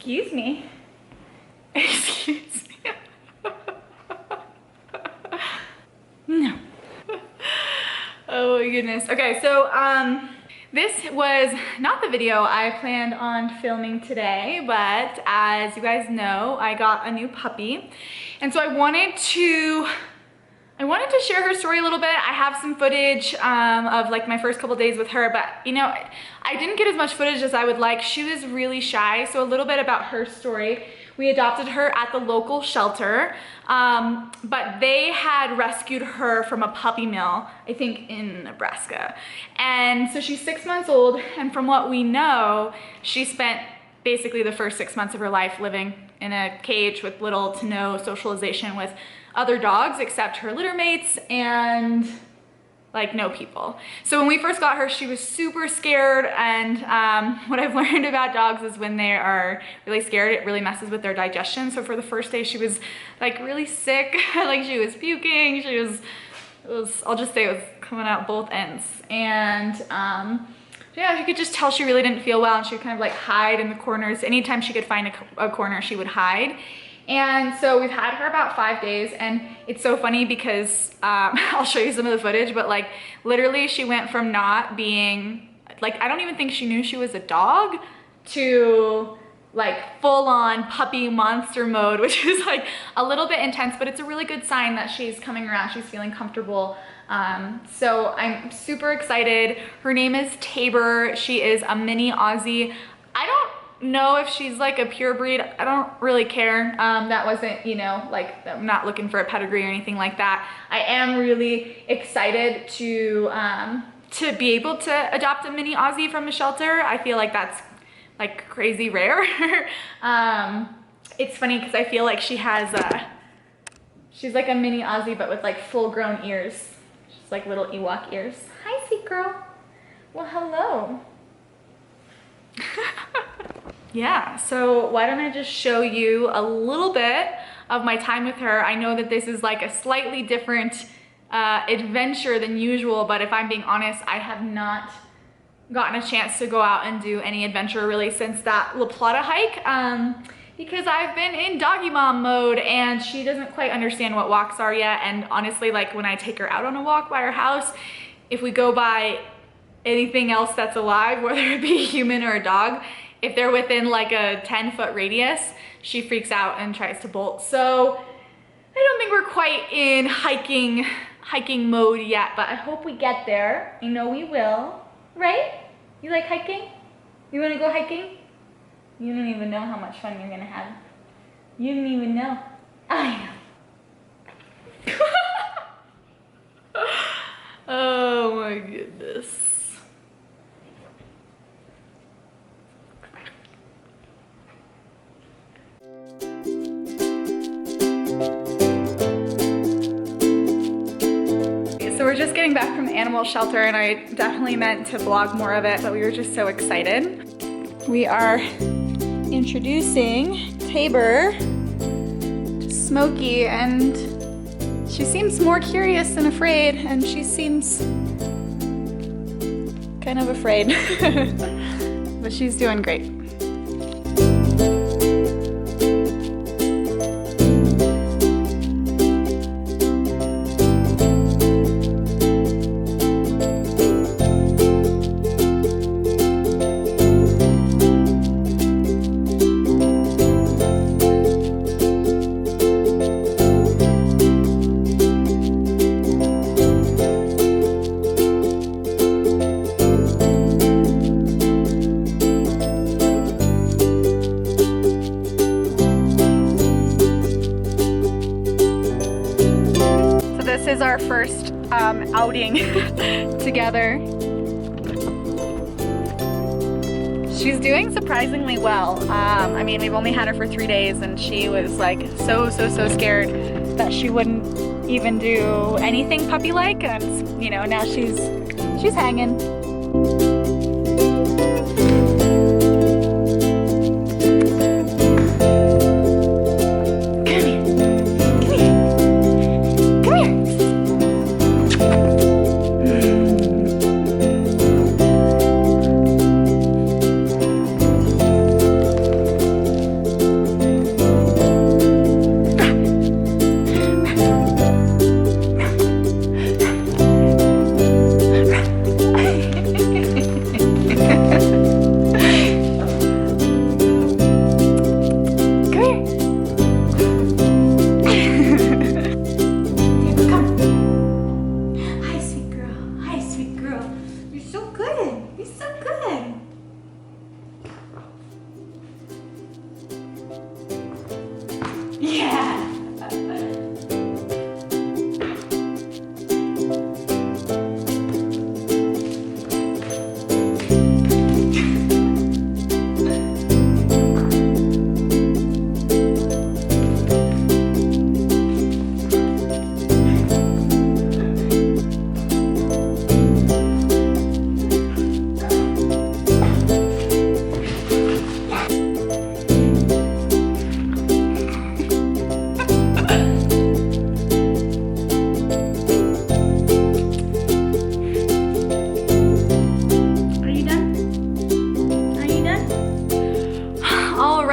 Excuse me. Excuse me. No. Oh my goodness. Okay, so this was not the video I planned on filming today, but as you guys know, I got a new puppy. And so I wanted to share her story a little bit. I have some footage of like my first couple days with her, but you know, I didn't get as much footage as I would like. She was really shy, so a little bit about her story. We adopted her at the local shelter, but they had rescued her from a puppy mill, I think in Nebraska. And so she's 6 months old, and from what we know, she spent basically the first 6 months of her life living in a cage with little to no socialization with other dogs except her litter mates and like no people. So when we first got her, she was super scared, and what I've learned about dogs is when they are really scared, it really messes with their digestion. So for the first day, she was like really sick, like she was puking, I'll just say it was coming out both ends. And yeah, you could just tell she really didn't feel well, and she would kind of like hide in the corners. Anytime she could find a corner, she would hide. And so we've had her about 5 days, and it's so funny because I'll show you some of the footage, but like literally she went from not being, like I don't even think she knew she was a dog, to like full on puppy monster mode, which is like a little bit intense, but it's a really good sign that she's coming around, she's feeling comfortable. So I'm super excited. Her name is Tabor. She is a mini Aussie. I don't know if she's like a pure breed. I don't really care. That wasn't, you know, like I'm not looking for a pedigree or anything like that. I am really excited to be able to adopt a mini Aussie from a shelter. I feel like that's like crazy rare. It's funny because I feel like she's like a mini Aussie but with like full grown ears. She's like little Ewok ears. Hi, sweet girl. Well, hello. Yeah, so why don't I just show you a little bit of my time with her. I know that this is like a slightly different adventure than usual, but if I'm being honest, I have not gotten a chance to go out and do any adventure really since that La Plata hike, because I've been in doggy mom mode and she doesn't quite understand what walks are yet. And honestly, like when I take her out on a walk by her house, if we go by anything else that's alive, whether it be a human or a dog, if they're within like a 10-foot radius, she freaks out and tries to bolt. So I don't think we're quite in hiking mode yet, but I hope we get there. I know we will, right? You like hiking? You wanna go hiking? You don't even know how much fun you're gonna have. You don't even know. I know. Oh my goodness. So we're just getting back from the animal shelter, and I definitely meant to vlog more of it, but we were just so excited. We are introducing Tabor to Smokey, and she seems more curious than afraid, and she seems kind of afraid, but she's doing great. This is our first outing together. She's doing surprisingly well. I mean, we've only had her for 3 days, and she was like so scared that she wouldn't even do anything puppy-like, and you know, now she's hanging.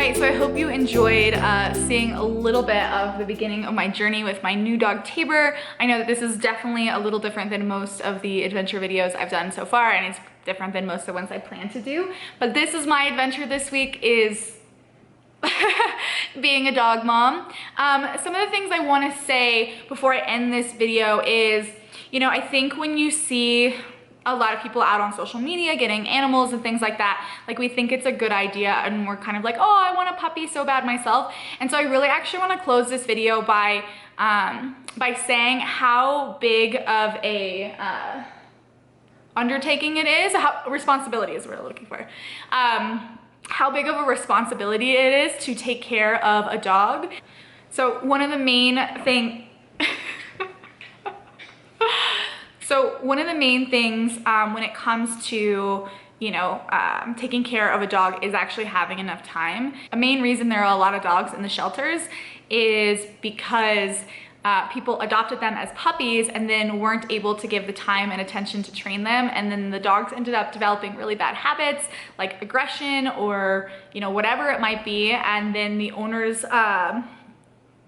right, so I hope you enjoyed seeing a little bit of the beginning of my journey with my new dog Tabor. I know that this is definitely a little different than most of the adventure videos I've done so far, and it's different than most of the ones I plan to do. But this is my adventure this week, is being a dog mom. Some of the things I want to say before I end this video is, you know, I think when you see a lot of people out on social media getting animals and things like that, like we think it's a good idea and we're kind of like, oh, I want a puppy so bad myself. And so I really actually want to close this video by saying how big of a undertaking it is, responsibility is what we're looking for. How big of a responsibility it is to take care of a dog. So one of the main things when it comes to, you know, taking care of a dog is actually having enough time. A main reason there are a lot of dogs in the shelters is because people adopted them as puppies and then weren't able to give the time and attention to train them, and then the dogs ended up developing really bad habits like aggression or, you know, whatever it might be, and then the owners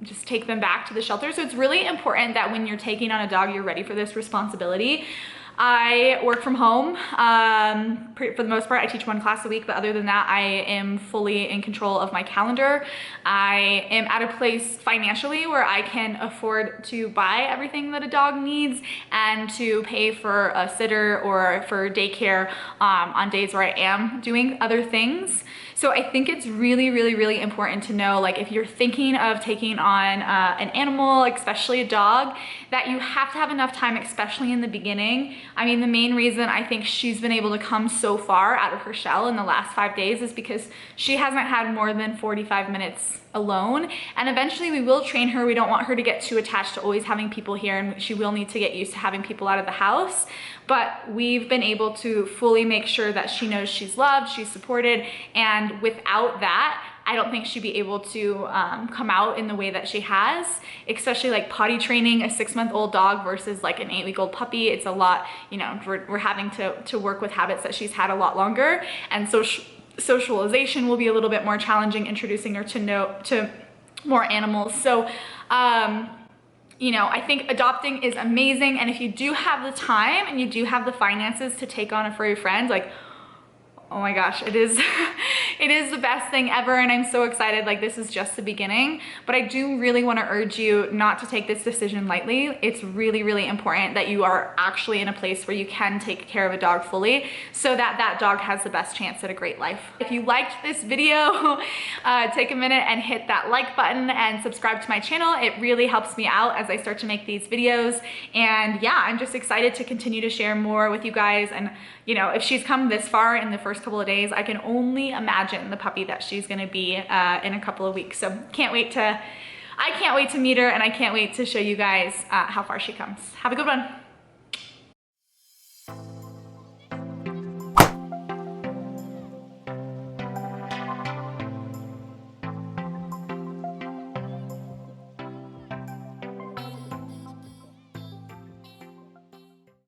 just take them back to the shelter. So it's really important that when you're taking on a dog, you're ready for this responsibility. I work from home. For the most part, I teach one class a week, but other than that, I am fully in control of my calendar. I am at a place financially where I can afford to buy everything that a dog needs and to pay for a sitter or for daycare on days where I am doing other things. So I think it's really, really, really important to know, like, if you're thinking of taking on an animal, especially a dog, that you have to have enough time, especially in the beginning. I mean, the main reason I think she's been able to come so far out of her shell in the last 5 days is because she hasn't had more than 45 minutes alone, and eventually we will train her. We don't want her to get too attached to always having people here, and she will need to get used to having people out of the house. But we've been able to fully make sure that she knows she's loved, she's supported, and without that, I don't think she'd be able to come out in the way that she has, especially like potty training a 6-month-old dog versus like an 8-week-old puppy. It's a lot, you know, we're having to work with habits that she's had a lot longer, and so socialization will be a little bit more challenging, introducing her to more animals. So you know, I think adopting is amazing, and if you do have the time and you do have the finances to take on a furry friend, like, oh my gosh, it is it is the best thing ever, and I'm so excited. Like, this is just the beginning, but I do really want to urge you not to take this decision lightly. It's really, really important that you are actually in a place where you can take care of a dog fully, so that that dog has the best chance at a great life. If you liked this video, take a minute and hit that like button and subscribe to my channel. It really helps me out as I start to make these videos, and yeah, I'm just excited to continue to share more with you guys. And you know, if she's come this far in the first couple of days, I can only imagine the puppy that she's gonna be in a couple of weeks. So I can't wait to meet her, and I can't wait to show you guys how far she comes. Have a good one.